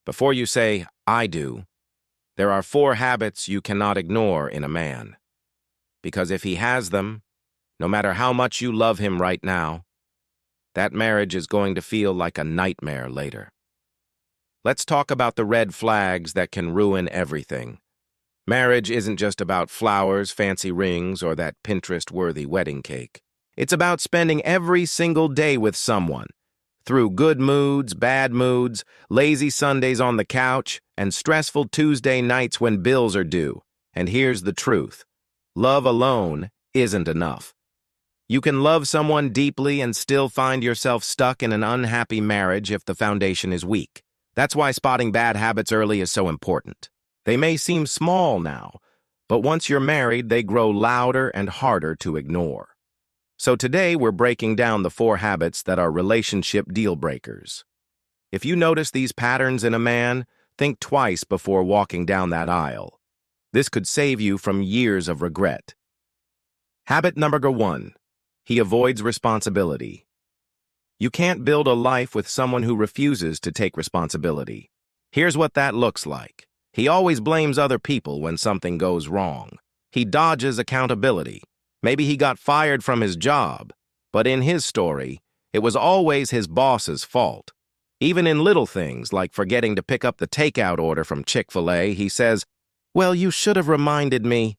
Before you say, "I do," there are 4 habits you cannot ignore in a man. Because if he has them, no matter how much you love him right now, that marriage is going to feel like a nightmare later. Let's talk about the red flags that can ruin everything. Marriage isn't just about flowers, fancy rings, or that Pinterest-worthy wedding cake. It's about spending every single day with someone, through good moods, bad moods, lazy Sundays on the couch, and stressful Tuesday nights when bills are due. And here's the truth. Love alone isn't enough. You can love someone deeply and still find yourself stuck in an unhappy marriage if the foundation is weak. That's why spotting bad habits early is so important. They may seem small now, but once you're married, they grow louder and harder to ignore. So today, we're breaking down the 4 habits that are relationship deal breakers. If you notice these patterns in a man, think twice before walking down that aisle. This could save you from years of regret. Habit number 1. He avoids responsibility. You can't build a life with someone who refuses to take responsibility. Here's what that looks like. He always blames other people when something goes wrong. He dodges accountability. Maybe he got fired from his job, but in his story, it was always his boss's fault. Even in little things like forgetting to pick up the takeout order from Chick-fil-A, he says, "Well, you should have reminded me."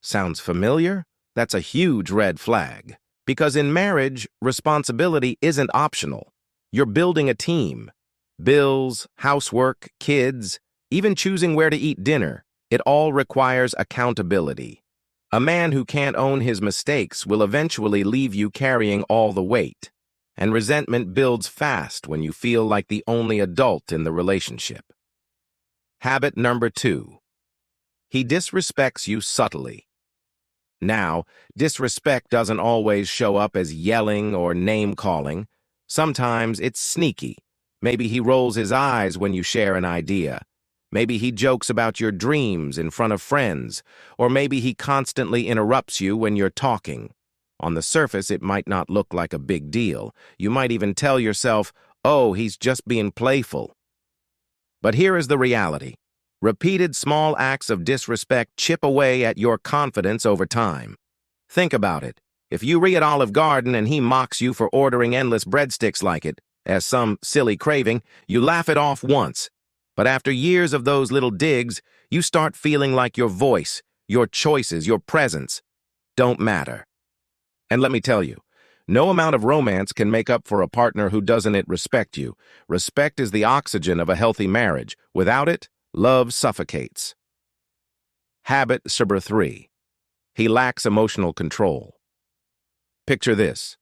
Sounds familiar? That's a huge red flag. Because in marriage, responsibility isn't optional. You're building a team. Bills, housework, kids, even choosing where to eat dinner, it all requires accountability. A man who can't own his mistakes will eventually leave you carrying all the weight. And resentment builds fast when you feel like the only adult in the relationship. Habit number 2. He disrespects you subtly. Now, disrespect doesn't always show up as yelling or name-calling. Sometimes it's sneaky. Maybe he rolls his eyes when you share an idea. Maybe he jokes about your dreams in front of friends. Or maybe he constantly interrupts you when you're talking. On the surface, it might not look like a big deal. You might even tell yourself, "Oh, he's just being playful." But here is the reality. Repeated small acts of disrespect chip away at your confidence over time. Think about it. If you read Olive Garden and he mocks you for ordering endless breadsticks like it, as some silly craving, you laugh it off once. But after years of those little digs, you start feeling like your voice, your choices, your presence don't matter. And let me tell you, no amount of romance can make up for a partner who doesn't respect you. Respect is the oxygen of a healthy marriage. Without it, love suffocates. Habit number 3. He lacks emotional control. Picture this.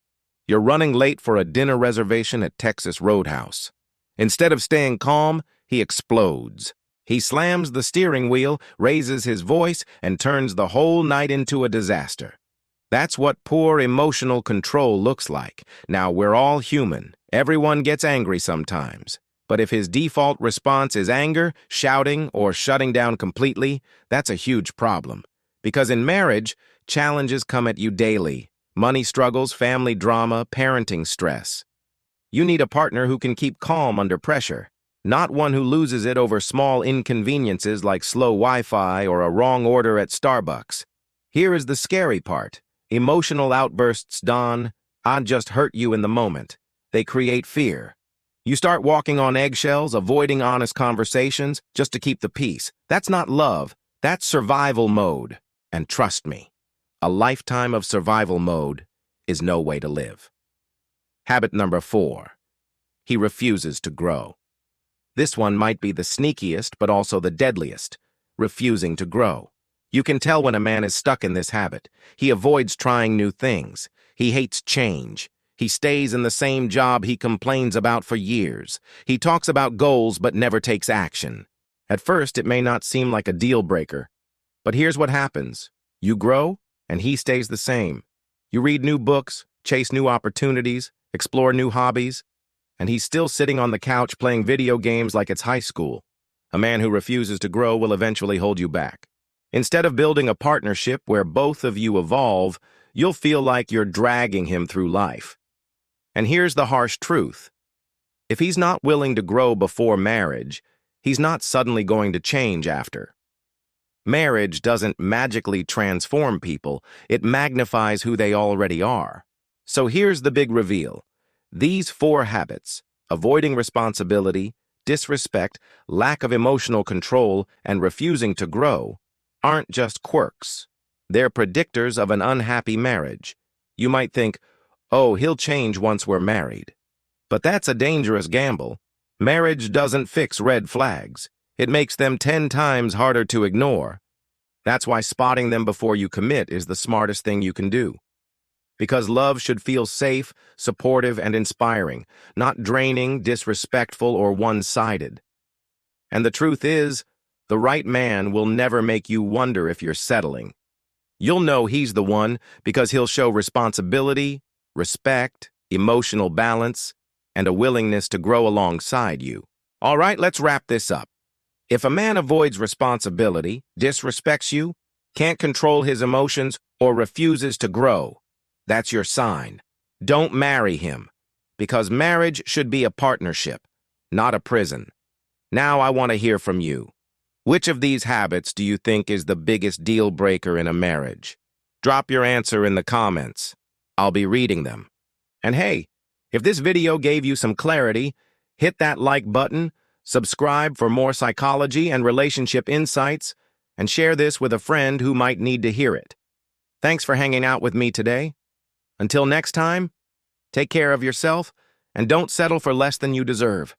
You're running late for a dinner reservation at Texas Roadhouse. Instead of staying calm, he explodes. He slams the steering wheel, raises his voice, and turns the whole night into a disaster. That's what poor emotional control looks like. Now, we're all human. Everyone gets angry sometimes. But if his default response is anger, shouting, or shutting down completely, that's a huge problem. Because in marriage, challenges come at you daily. Money struggles, family drama, parenting stress. You need a partner who can keep calm under pressure, not one who loses it over small inconveniences like slow Wi-Fi or a wrong order at Starbucks. Here is the scary part. Emotional outbursts dawn, "I just hurt you in the moment." They create fear. You start walking on eggshells, avoiding honest conversations just to keep the peace. That's not love. That's survival mode. And trust me, a lifetime of survival mode is no way to live. Habit number 4. He refuses to grow. This one might be the sneakiest, but also the deadliest. Refusing to grow. You can tell when a man is stuck in this habit. He avoids trying new things. He hates change. He stays in the same job he complains about for years. He talks about goals but never takes action. At first, it may not seem like a deal breaker. But here's what happens. You grow, and he stays the same. You read new books, chase new opportunities, explore new hobbies, and he's still sitting on the couch playing video games like it's high school. A man who refuses to grow will eventually hold you back. Instead of building a partnership where both of you evolve, you'll feel like you're dragging him through life. And here's the harsh truth. If he's not willing to grow before marriage, he's not suddenly going to change after. Marriage doesn't magically transform people, it magnifies who they already are. So here's the big reveal. These 4 habits, avoiding responsibility, disrespect, lack of emotional control, and refusing to grow, aren't just quirks. They're predictors of an unhappy marriage. You might think, oh, he'll change once we're married. But that's a dangerous gamble. Marriage doesn't fix red flags. It makes them 10 times harder to ignore. That's why spotting them before you commit is the smartest thing you can do. Because love should feel safe, supportive, and inspiring, not draining, disrespectful, or one-sided. And the truth is, the right man will never make you wonder if you're settling. You'll know he's the one because he'll show responsibility, respect, emotional balance, and a willingness to grow alongside you. All right, let's wrap this up. If a man avoids responsibility, disrespects you, can't control his emotions, or refuses to grow, that's your sign. Don't marry him, because marriage should be a partnership, not a prison. Now I want to hear from you. Which of these habits do you think is the biggest deal breaker in a marriage? Drop your answer in the comments. I'll be reading them. And hey, if this video gave you some clarity, hit that like button, subscribe for more psychology and relationship insights, and share this with a friend who might need to hear it. Thanks for hanging out with me today. Until next time, take care of yourself and don't settle for less than you deserve.